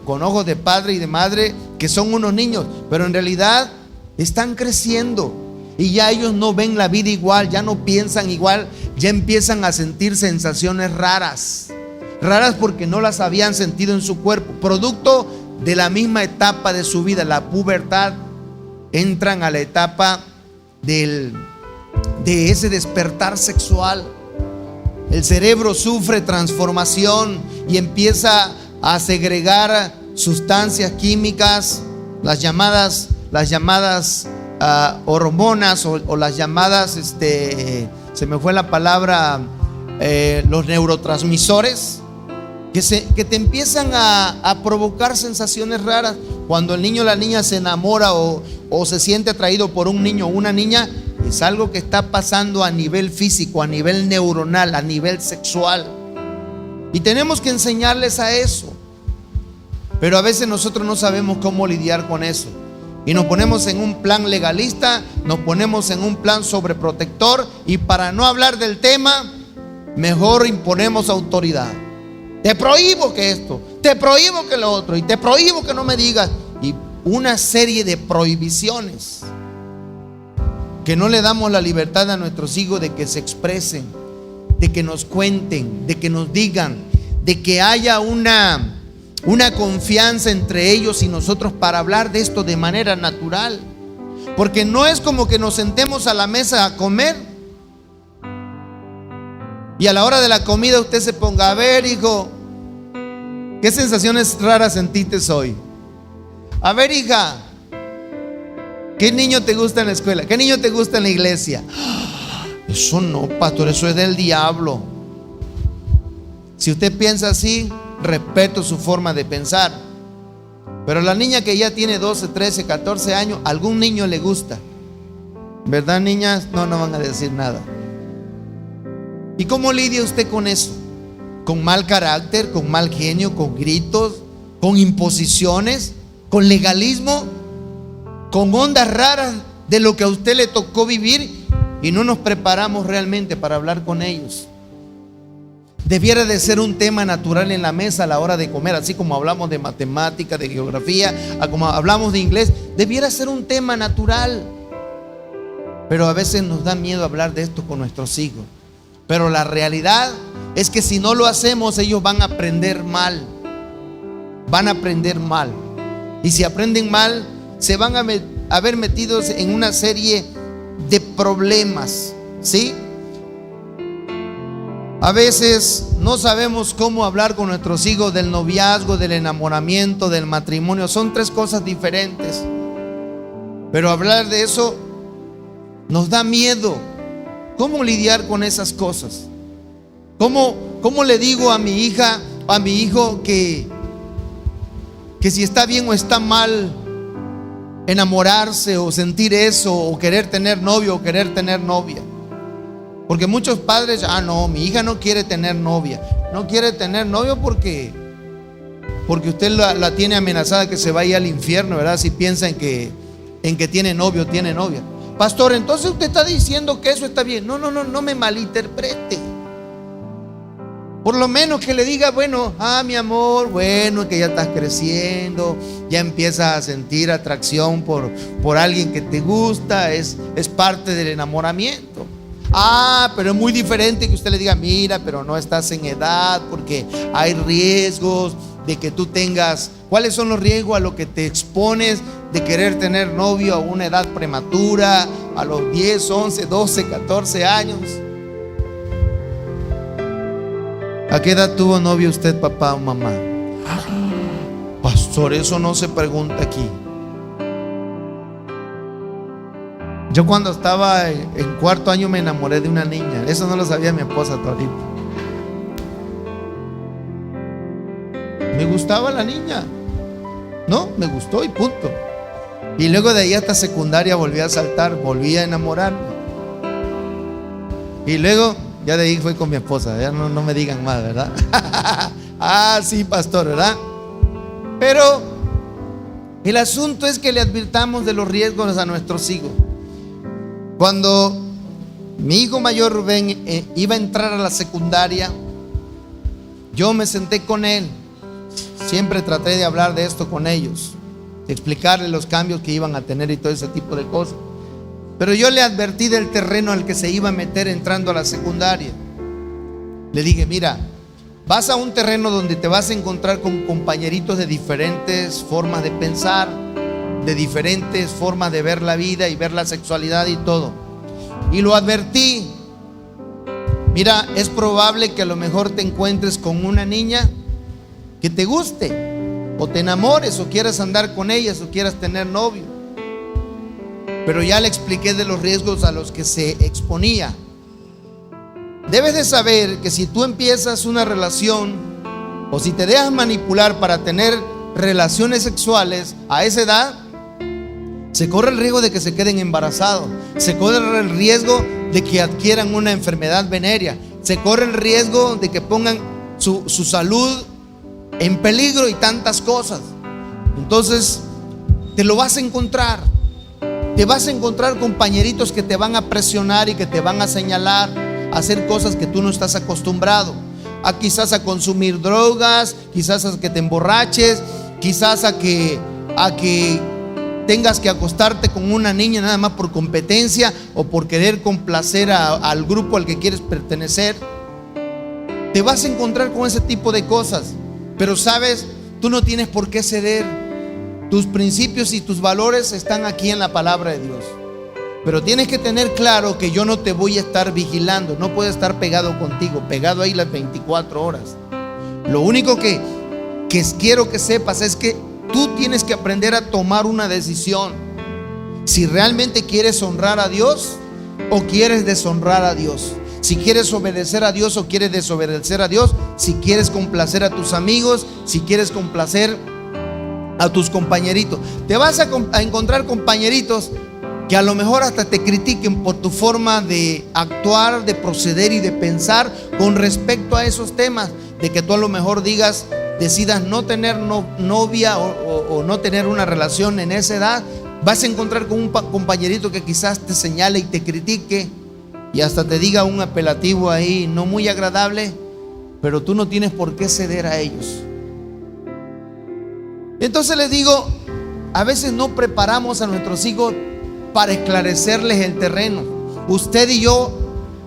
con ojos de padre y de madre que son unos niños, pero en realidad están creciendo y ya ellos no ven la vida igual, ya no piensan igual, ya empiezan a sentir sensaciones raras porque no las habían sentido en su cuerpo, producto de la misma etapa de su vida, la pubertad. Entran a la etapa de ese despertar sexual. El cerebro sufre transformación y empieza a segregar sustancias químicas, las llamadas hormonas o las llamadas, se me fue la palabra, los neurotransmisores, que te empiezan a provocar sensaciones raras. Cuando el niño o la niña se enamora o se siente atraído por un niño o una niña, es algo que está pasando a nivel físico, a nivel neuronal, a nivel sexual. Y tenemos que enseñarles a eso. Pero a veces nosotros no sabemos cómo lidiar con eso. Y nos ponemos en un plan legalista, nos ponemos en un plan sobreprotector. Y para no hablar del tema, mejor imponemos autoridad. Te prohíbo que esto, te prohíbo que lo otro, y te prohíbo que no me digas. Y una serie de prohibiciones que no le damos la libertad a nuestros hijos de que se expresen, de que nos cuenten, de que nos digan, de que haya una confianza entre ellos y nosotros para hablar de esto de manera natural. Porque no es como que nos sentemos a la mesa a comer y a la hora de la comida usted se ponga: a ver, hijo, ¿qué sensaciones raras sentiste hoy? A ver, hija, ¿qué niño te gusta en la escuela? ¿Qué niño te gusta en la iglesia? Eso no, pastor, eso es del diablo. Si usted piensa así, respeto su forma de pensar. Pero la niña que ya tiene 12, 13, 14 años, algún niño le gusta, ¿verdad, niñas? No van a decir nada. ¿Y cómo lidia usted con eso? ¿Con mal carácter, con mal genio, con gritos, con imposiciones, con legalismo, con ondas raras de lo que a usted le tocó vivir y no nos preparamos realmente para hablar con ellos? Debiera de ser un tema natural en la mesa a la hora de comer, así como hablamos de matemática, de geografía, como hablamos de inglés. Debiera ser un tema natural. Pero a veces nos da miedo hablar de esto con nuestros hijos. Pero la realidad es que si no lo hacemos, ellos van a aprender mal. Van a aprender mal. Y si aprenden mal, se van a ver metidos en una serie de problemas, ¿sí? A veces no sabemos cómo hablar con nuestros hijos del noviazgo, del enamoramiento, del matrimonio. Son tres cosas diferentes. Pero hablar de eso nos da miedo. ¿Cómo lidiar con esas cosas? ¿Cómo le digo a mi hija, a mi hijo que si está bien o está mal enamorarse o sentir eso, o querer tener novio o querer tener novia? Porque muchos padres, no, mi hija no quiere tener novia. No quiere tener novio porque usted la tiene amenazada que se vaya al infierno, ¿verdad? Si piensa en que tiene novio o tiene novia. Pastor, entonces usted está diciendo que eso está bien. No me malinterprete. Por lo menos que le diga, bueno, mi amor, bueno, que ya estás creciendo, ya empiezas a sentir atracción por alguien que te gusta, es parte del enamoramiento. Pero es muy diferente que usted le diga, mira, pero no estás en edad, porque hay riesgos de que tú tengas. ¿Cuáles son los riesgos a los que te expones de querer tener novio a una edad prematura, a los 10, 11, 12, 14 años? ¿A qué edad tuvo novio usted, papá o mamá? Pastor, eso no se pregunta aquí. Yo cuando estaba en cuarto año me enamoré de una niña. Eso no lo sabía mi esposa todavía. Me gustaba la niña. No, me gustó y punto. Y luego de ahí hasta secundaria volví a saltar, volví a enamorarme. Y luego ya de ahí fue con mi esposa. Ya no me digan más, ¿verdad? Sí, pastor, ¿verdad? Pero el asunto es que le advirtamos de los riesgos a nuestros hijos. Cuando mi hijo mayor Rubén iba a entrar a la secundaria, yo me senté con él. Siempre traté de hablar de esto con ellos, de explicarles los cambios que iban a tener y todo ese tipo de cosas. Pero yo le advertí del terreno al que se iba a meter entrando a la secundaria. Le dije, mira, vas a un terreno donde te vas a encontrar con compañeritos de diferentes formas de pensar, de diferentes formas de ver la vida y ver la sexualidad y todo. Y lo advertí. Mira, es probable que a lo mejor te encuentres con una niña que te guste, o te enamores, o quieras andar con ellas, o quieras tener novio. Pero ya le expliqué de los riesgos a los que se exponía. Debes de saber que si tú empiezas una relación, o si te dejas manipular para tener relaciones sexuales a esa edad, se corre el riesgo de que se queden embarazados, se corre el riesgo de que adquieran una enfermedad venérea, se corre el riesgo de que pongan su salud en peligro y tantas cosas. Entonces te lo vas a encontrar. Te vas a encontrar compañeritos que te van a presionar y que te van a señalar a hacer cosas que tú no estás acostumbrado. Quizás a consumir drogas, quizás a que te emborraches, quizás a que tengas que acostarte con una niña nada más por competencia o por querer complacer al grupo al que quieres pertenecer. Te vas a encontrar con ese tipo de cosas. Pero sabes, tú no tienes por qué ceder. Tus principios y tus valores están aquí en la palabra de Dios. Pero tienes que tener claro que yo no te voy a estar vigilando. No puedo estar pegado contigo, pegado ahí las 24 horas. Lo único que quiero que sepas es que tú tienes que aprender a tomar una decisión. Si realmente quieres honrar a Dios o quieres deshonrar a Dios. Si quieres obedecer a Dios o quieres desobedecer a Dios. Si quieres complacer a tus amigos, si quieres complacer a tus compañeritos. Te vas a encontrar compañeritos que a lo mejor hasta te critiquen por tu forma de actuar, de proceder y de pensar con respecto a esos temas, de que tú a lo mejor decidas no tener novia o no tener una relación en esa edad. Vas a encontrar con un compañerito que quizás te señale y te critique y hasta te diga un apelativo ahí no muy agradable, pero tú no tienes por qué ceder a ellos. Entonces les digo, a veces no preparamos a nuestros hijos para esclarecerles el terreno. Usted y yo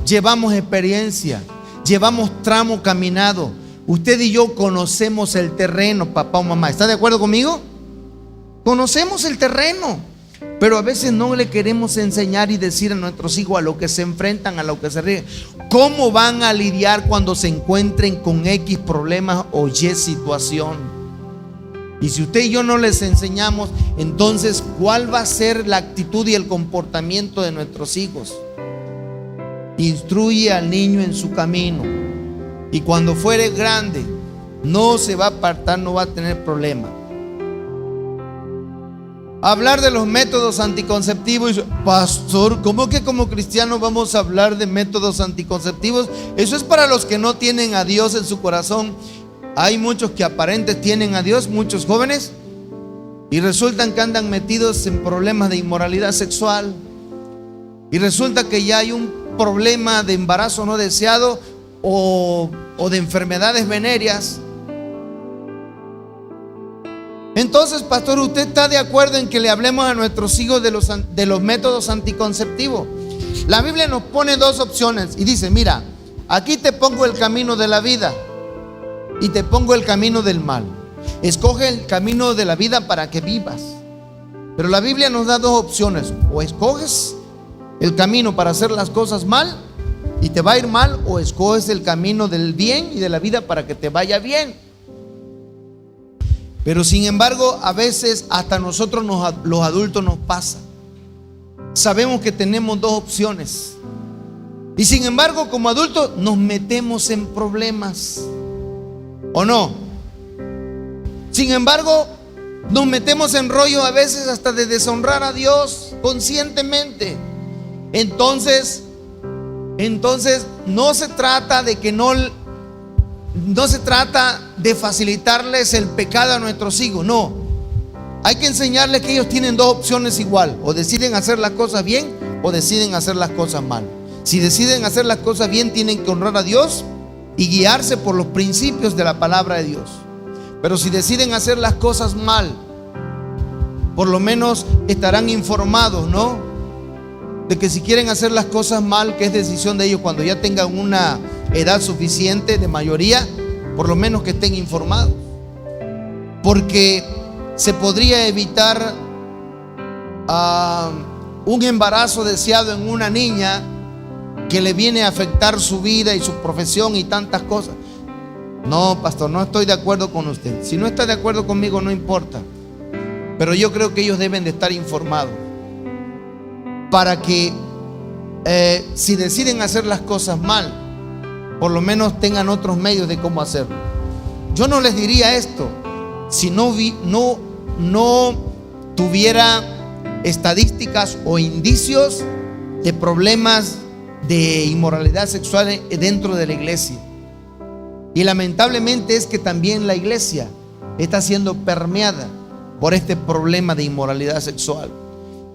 llevamos experiencia, llevamos tramo caminado. Usted y yo conocemos el terreno, papá o mamá. ¿Está de acuerdo conmigo? Conocemos el terreno, pero a veces no le queremos enseñar y decir a nuestros hijos a lo que se enfrentan, a lo que se ríen, cómo van a lidiar cuando se encuentren con X problemas o Y situación. Y si usted y yo no les enseñamos, entonces ¿cuál va a ser la actitud y el comportamiento de nuestros hijos? Instruye al niño en su camino, y cuando fuere grande no se va a apartar, no va a tener problema. Hablar de los métodos anticonceptivos. Pastor, ¿cómo que como cristianos vamos a hablar de métodos anticonceptivos? Eso es para los que no tienen a Dios en su corazón. Hay muchos que aparentes tienen a Dios, muchos jóvenes, y resultan que andan metidos en problemas de inmoralidad sexual, y resulta que ya hay un problema de embarazo no deseado o de enfermedades venéreas. Entonces, pastor, ¿usted está de acuerdo en que le hablemos a nuestros hijos de los métodos anticonceptivos? La Biblia nos pone dos opciones y dice, mira, aquí te pongo el camino de la vida y te pongo el camino del mal. Escoge el camino de la vida para que vivas. Pero la Biblia nos da dos opciones: o escoges el camino para hacer las cosas mal y te va a ir mal, o escoges el camino del bien y de la vida para que te vaya bien. Pero sin embargo, a veces hasta nosotros los adultos nos pasa. Sabemos que tenemos dos opciones, y sin embargo, como adultos nos metemos en problemas, ¿o no? Sin embargo, nos metemos en rollo a veces hasta de deshonrar a Dios conscientemente. Entonces no se trata de que no se trata de facilitarles el pecado a nuestros hijos. No, hay que enseñarles que ellos tienen dos opciones igual: o deciden hacer las cosas bien o deciden hacer las cosas mal. Si deciden hacer las cosas bien, tienen que honrar a Dios y guiarse por los principios de la palabra de Dios. Pero si deciden hacer las cosas mal, por lo menos estarán informados, ¿no? De que si quieren hacer las cosas mal, que es decisión de ellos, cuando ya tengan una edad suficiente de mayoría, por lo menos que estén informados, porque se podría evitar un embarazo deseado en una niña que le viene a afectar su vida y su profesión y tantas cosas. No, pastor, no estoy de acuerdo con usted. Si no está de acuerdo conmigo, no importa, pero yo creo que ellos deben de estar informados para que si deciden hacer las cosas mal, por lo menos tengan otros medios de cómo hacerlo. Yo no les diría esto si no tuviera estadísticas o indicios de problemas de inmoralidad sexual dentro de la iglesia. Y lamentablemente es que también la iglesia está siendo permeada por este problema de inmoralidad sexual.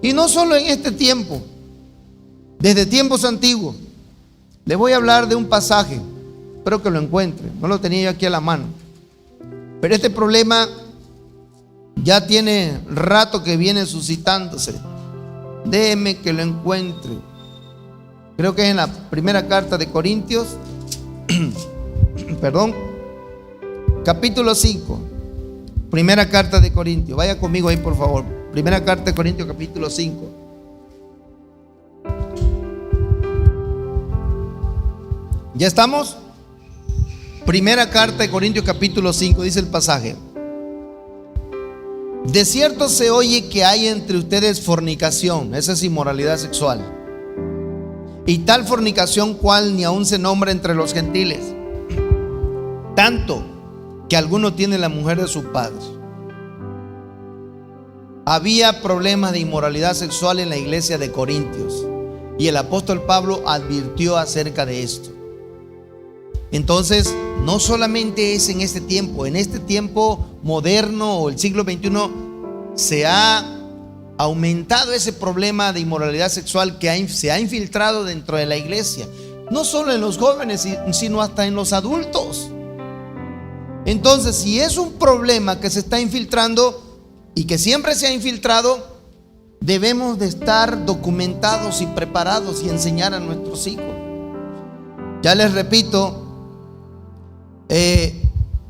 Y no solo en este tiempo, desde tiempos antiguos. Les voy a hablar de un pasaje, espero que lo encuentre, no lo tenía yo aquí a la mano, pero este problema ya tiene rato que viene suscitándose. Déjeme que lo encuentre. Creo que es en la primera carta de Corintios capítulo 5. Primera carta de Corintios, vaya conmigo ahí por favor. Primera carta de Corintios capítulo 5. ¿Ya estamos? Primera carta de Corintios capítulo 5, dice el pasaje: de cierto se oye que hay entre ustedes fornicación, esa es inmoralidad sexual, y tal fornicación cual ni aún se nombra entre los gentiles, tanto que alguno tiene la mujer de su padre. Había problemas de inmoralidad sexual en la iglesia de Corintios y el apóstol Pablo advirtió acerca de esto. Entonces, no solamente es en este tiempo moderno o el siglo XXI, se ha aumentado ese problema de inmoralidad sexual que se ha infiltrado dentro de la iglesia, no solo en los jóvenes, sino hasta en los adultos. Entonces, si es un problema que se está infiltrando y que siempre se ha infiltrado, debemos de estar documentados y preparados y enseñar a nuestros hijos. Ya les repito,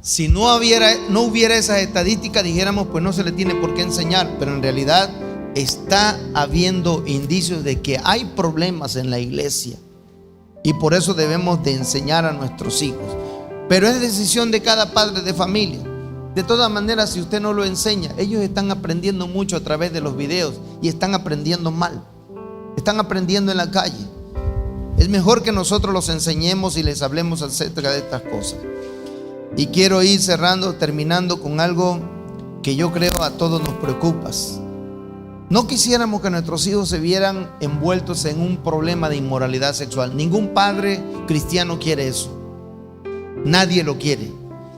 si no hubiera esas estadísticas, dijéramos, pues no se le tiene por qué enseñar, pero en realidad está habiendo indicios de que hay problemas en la iglesia y por eso debemos de enseñar a nuestros hijos. Pero es decisión de cada padre de familia. De todas maneras, si usted no lo enseña, ellos están aprendiendo mucho a través de los videos y están aprendiendo mal, están aprendiendo en la calle. Es mejor que nosotros los enseñemos y les hablemos acerca de estas cosas. Y quiero ir terminando con algo que yo creo a todos nos preocupa. No quisiéramos que nuestros hijos se vieran envueltos en un problema de inmoralidad sexual. Ningún padre cristiano quiere eso. Nadie lo quiere.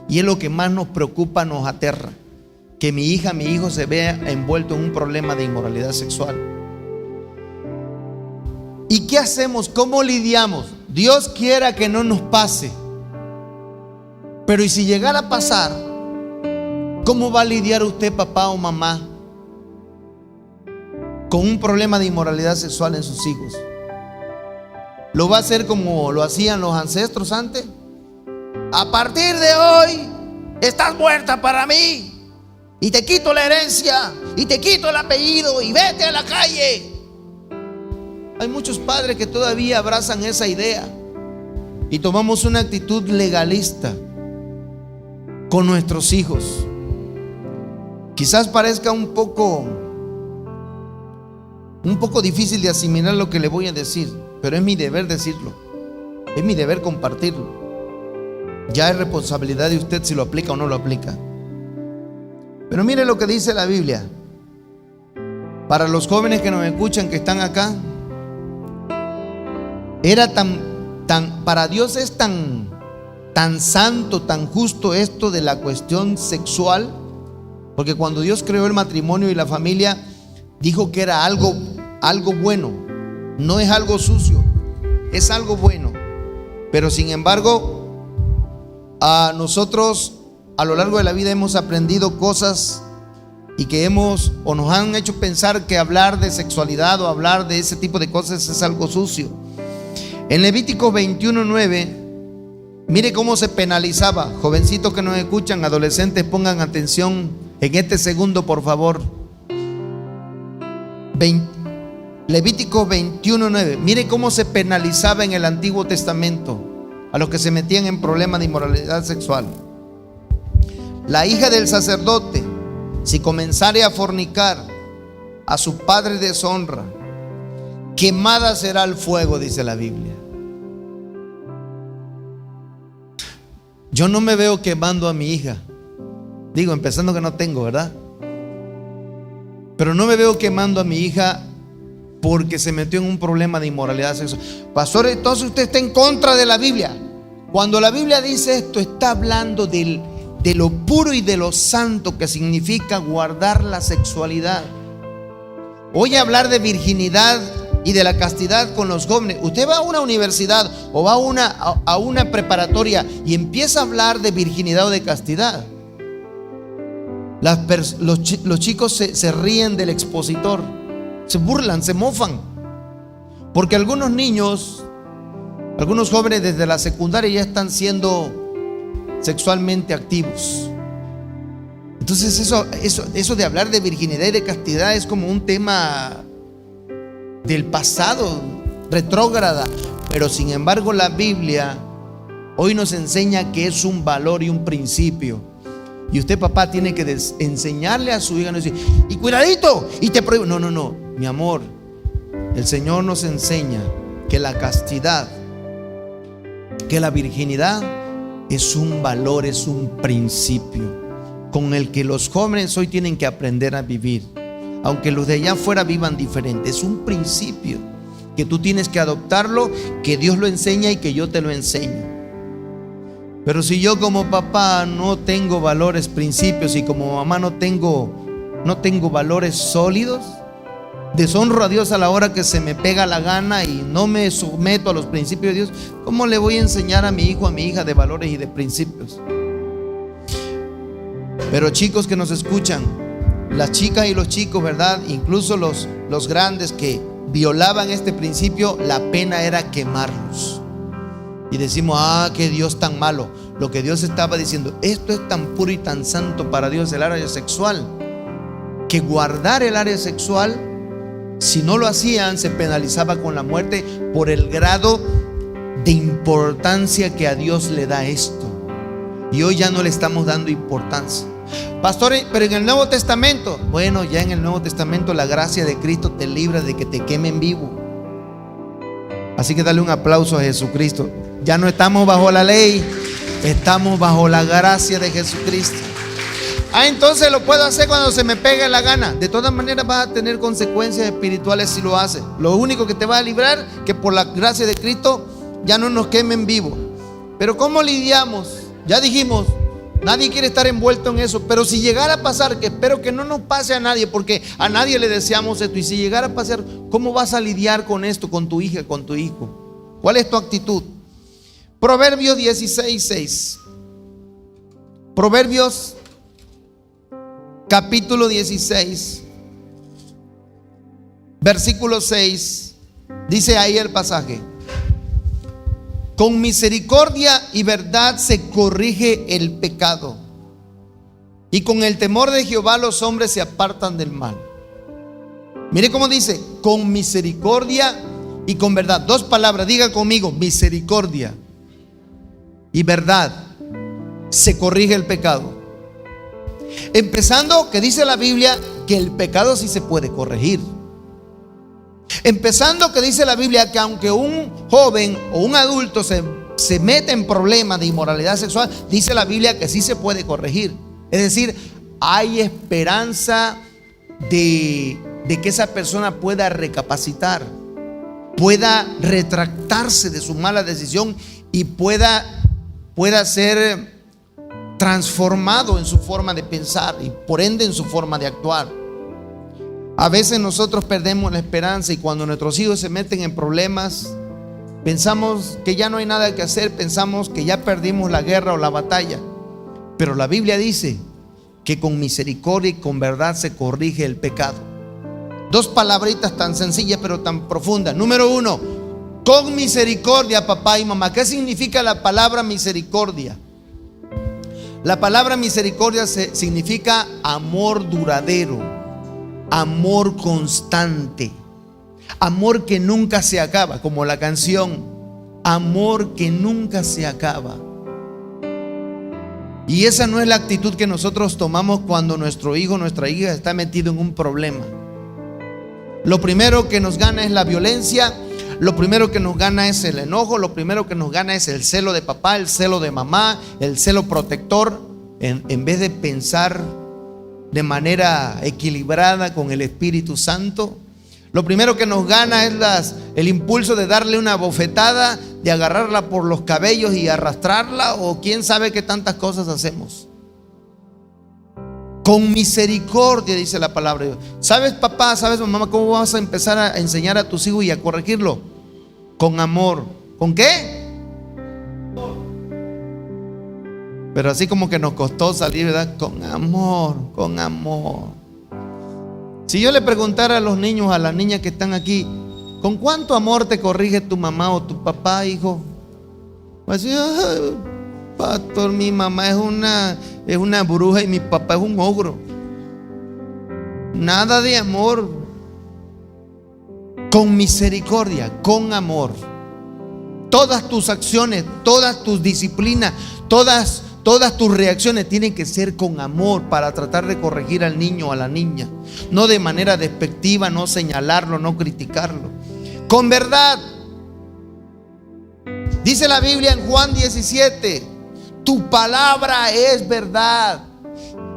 Y es lo que más nos preocupa, nos aterra. Que mi hija, mi hijo se vea envuelto en un problema de inmoralidad sexual. ¿Y qué hacemos? ¿Cómo lidiamos? Dios quiera que no nos pase. Pero ¿y si llegara a pasar? ¿Cómo va a lidiar usted, papá o mamá, con un problema de inmoralidad sexual en sus hijos? ¿Lo va a hacer como lo hacían los ancestros antes? A partir de hoy estás muerta para mí y te quito la herencia y te quito el apellido y vete a la calle. Hay muchos padres que todavía abrazan esa idea y tomamos una actitud legalista con nuestros hijos. Quizás parezca un poco difícil de asimilar lo que le voy a decir, pero es mi deber decirlo, es mi deber compartirlo. Ya es responsabilidad de usted si lo aplica o no lo aplica. Pero mire lo que dice la Biblia. Para los jóvenes que nos escuchan, que están acá, para Dios es tan santo, tan justo esto de la cuestión sexual, porque cuando Dios creó el matrimonio y la familia, dijo que era algo bueno, no es algo sucio, es algo bueno. Pero sin embargo, a nosotros a lo largo de la vida hemos aprendido cosas y que nos han hecho pensar que hablar de sexualidad o hablar de ese tipo de cosas es algo sucio. En Levítico 21:9, mire cómo se penalizaba. Jovencitos que nos escuchan, adolescentes, pongan atención en este segundo, por favor. Levítico 21:9. Mire cómo se penalizaba en el Antiguo Testamento a los que se metían en problemas de inmoralidad sexual. La hija del sacerdote, si comenzare a fornicar, a su padre deshonra, quemada será al fuego, dice la Biblia. Yo no me veo quemando a mi hija. Digo, empezando que no tengo, ¿verdad? Pero no me veo quemando a mi hija porque se metió en un problema de inmoralidad sexual. Pastor, entonces usted está en contra de la Biblia. Cuando la Biblia dice esto, está hablando de lo puro y de lo santo que significa guardar la sexualidad. Oye, hablar de virginidad y de la castidad con los jóvenes. Usted va a una universidad o va a una preparatoria y empieza a hablar de virginidad o de castidad. Los chicos se ríen del expositor, se burlan, se mofan, porque algunos niños, algunos jóvenes desde la secundaria ya están siendo sexualmente activos. Entonces eso de hablar de virginidad y de castidad es como un tema del pasado, retrógrada. Pero sin embargo la Biblia hoy nos enseña que es un valor y un principio. Y usted, papá, tiene que enseñarle a su hija, no decir, y cuidadito, y te prohíbo. No, mi amor, el Señor nos enseña que la castidad, que la virginidad es un valor, es un principio con el que los jóvenes hoy tienen que aprender a vivir. aunque los de allá afuera vivan diferente. Es un principio que tú tienes que adoptarlo, que Dios lo enseña y que yo te lo enseño. Pero si yo como papá no tengo valores, principios, y como mamá no tengo valores sólidos, deshonro a Dios a la hora que se me pega la gana y no me someto a los principios de Dios, ¿cómo le voy a enseñar a mi hijo, a mi hija de valores y de principios? Pero chicos que nos escuchan, las chicas y los chicos, ¿verdad? Incluso los grandes que violaban este principio, la pena era quemarlos. Y decimos, qué Dios tan malo. Lo que Dios estaba diciendo, esto es tan puro y tan santo para Dios, el área sexual, que guardar el área sexual, si no lo hacían, se penalizaba con la muerte por el grado de importancia que a Dios le da esto. Y hoy ya no le estamos dando importancia. Pastor, pero en el Nuevo Testamento, bueno, ya en el Nuevo Testamento la gracia de Cristo te libra de que te quemen vivo. Así que dale un aplauso a Jesucristo. Ya no estamos bajo la ley, estamos bajo la gracia de Jesucristo. Entonces lo puedo hacer cuando se me pegue la gana. De todas maneras vas a tener consecuencias espirituales si lo haces. Lo único que te va a librar, que por la gracia de Cristo ya no nos quemen vivo. Pero ¿cómo lidiamos? Ya dijimos, nadie quiere estar envuelto en eso. Pero si llegara a pasar, que espero que no nos pase a nadie, porque a nadie le deseamos esto. Y si llegara a pasar, ¿cómo vas a lidiar con esto, con tu hija, con tu hijo? ¿Cuál es tu actitud? Proverbios 16:6. Proverbios capítulo 16, versículo 6. Dice ahí el pasaje: con misericordia y verdad se corrige el pecado, y con el temor de Jehová los hombres se apartan del mal. Mire cómo dice: con misericordia y con verdad. Dos palabras, diga conmigo: misericordia y verdad se corrige el pecado. Empezando que dice la Biblia que el pecado sí se puede corregir. Empezando que dice la Biblia que aunque un joven o un adulto se mete en problemas de inmoralidad sexual, dice la Biblia que sí se puede corregir. Es decir, hay esperanza de que esa persona pueda recapacitar, pueda retractarse de su mala decisión y pueda ser transformado en su forma de pensar y por ende en su forma de actuar. A veces nosotros perdemos la esperanza y cuando nuestros hijos se meten en problemas, pensamos que ya no hay nada que hacer, pensamos que ya perdimos la guerra o la batalla. Pero la Biblia dice que con misericordia y con verdad se corrige el pecado. Dos palabritas tan sencillas pero tan profundas. Número uno, con misericordia, papá y mamá. ¿Qué significa la palabra misericordia? La palabra misericordia significa amor duradero, amor constante, amor que nunca se acaba, como la canción, amor que nunca se acaba. Y esa no es la actitud que nosotros tomamos cuando nuestro hijo, nuestra hija está metido en un problema. Lo primero que nos gana es la violencia. Lo primero que nos gana es el enojo. Lo primero que nos gana es el celo de papá, el celo de mamá, el celo protector. En vez de pensar de manera equilibrada con el Espíritu Santo, lo primero que nos gana es el impulso de darle una bofetada, de agarrarla por los cabellos y arrastrarla, o quién sabe qué tantas cosas hacemos. Con misericordia, dice la palabra de Dios. ¿Sabes, papá? ¿Sabes, mamá, cómo vas a empezar a enseñar a tus hijos y a corregirlo? Con amor. ¿Con qué? Pero así como que nos costó salir, ¿verdad? Con amor, con amor. Si yo le preguntara a los niños, a las niñas que están aquí, ¿con cuánto amor te corrige tu mamá o tu papá, hijo? Pues pastor, mi mamá es una bruja y mi papá es un ogro. Nada de amor. Con misericordia, con amor. Todas tus acciones, todas tus disciplinas, todas tus reacciones tienen que ser con amor para tratar de corregir al niño o a la niña. No de manera despectiva, no señalarlo, no criticarlo. Con verdad. Dice la Biblia en Juan 17: tu palabra es verdad.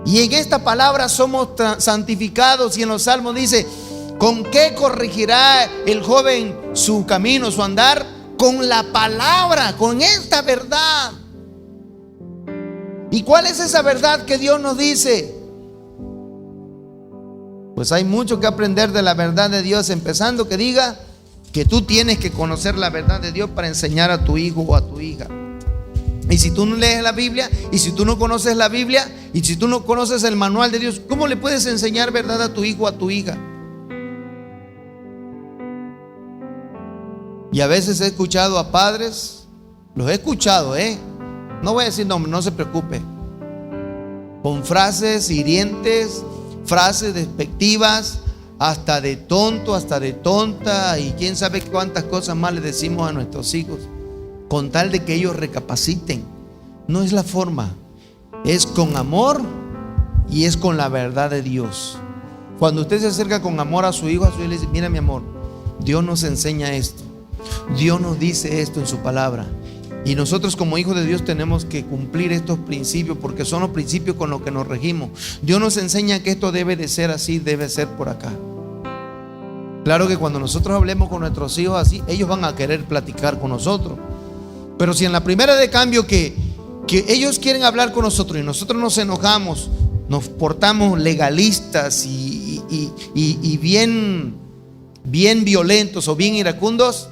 Y en esta palabra somos santificados. Y en los salmos dice: ¿con qué corregirá el joven su camino, su andar? Con la palabra, con esta verdad. ¿Y cuál es esa verdad que Dios nos dice? Pues hay mucho que aprender de la verdad de Dios, empezando que diga que tú tienes que conocer la verdad de Dios para enseñar a tu hijo o a tu hija. Y si tú no lees la Biblia, y si tú no conoces la Biblia, y si tú no conoces el manual de Dios, ¿cómo le puedes enseñar verdad a tu hijo o a tu hija? Y a veces he escuchado a padres, los he escuchado, no voy a decir nombre, no se preocupe, con frases hirientes, frases despectivas, hasta de tonto, hasta de tonta, y quién sabe cuántas cosas más le decimos a nuestros hijos, con tal de que ellos recapaciten. No es la forma, es con amor y es con la verdad de Dios. Cuando usted se acerca con amor a su hijo, le dice: mira, mi amor, Dios nos enseña esto, Dios nos dice esto en su palabra, y nosotros como hijos de Dios tenemos que cumplir estos principios, porque son los principios con los que nos regimos. Dios nos enseña que esto debe de ser así, debe ser por acá. Claro que cuando nosotros hablemos con nuestros hijos así, ellos van a querer platicar con nosotros. Pero si en la primera de cambio que ellos quieren hablar con nosotros y nosotros nos enojamos, nos portamos legalistas y bien violentos o bien iracundos,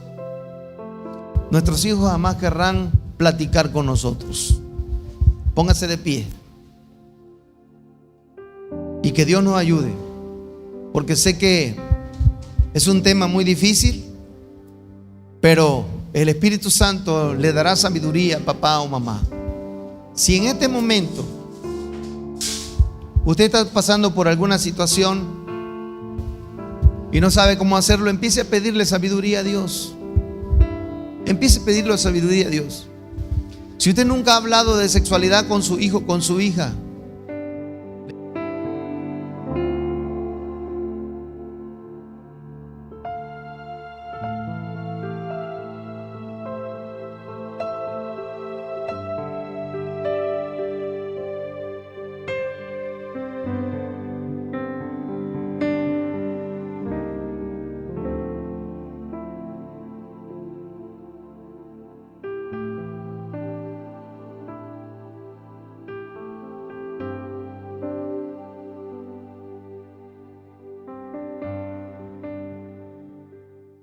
nuestros hijos jamás querrán platicar con nosotros. Póngase de pie y que Dios nos ayude, porque sé que es un tema muy difícil, pero el Espíritu Santo le dará sabiduría a papá o mamá. Si en este momento usted está pasando por alguna situación y no sabe cómo hacerlo, empiece a pedirle sabiduría a Dios. Empiece a pedirle sabiduría a Dios. Si usted nunca ha hablado de sexualidad con su hijo, con su hija,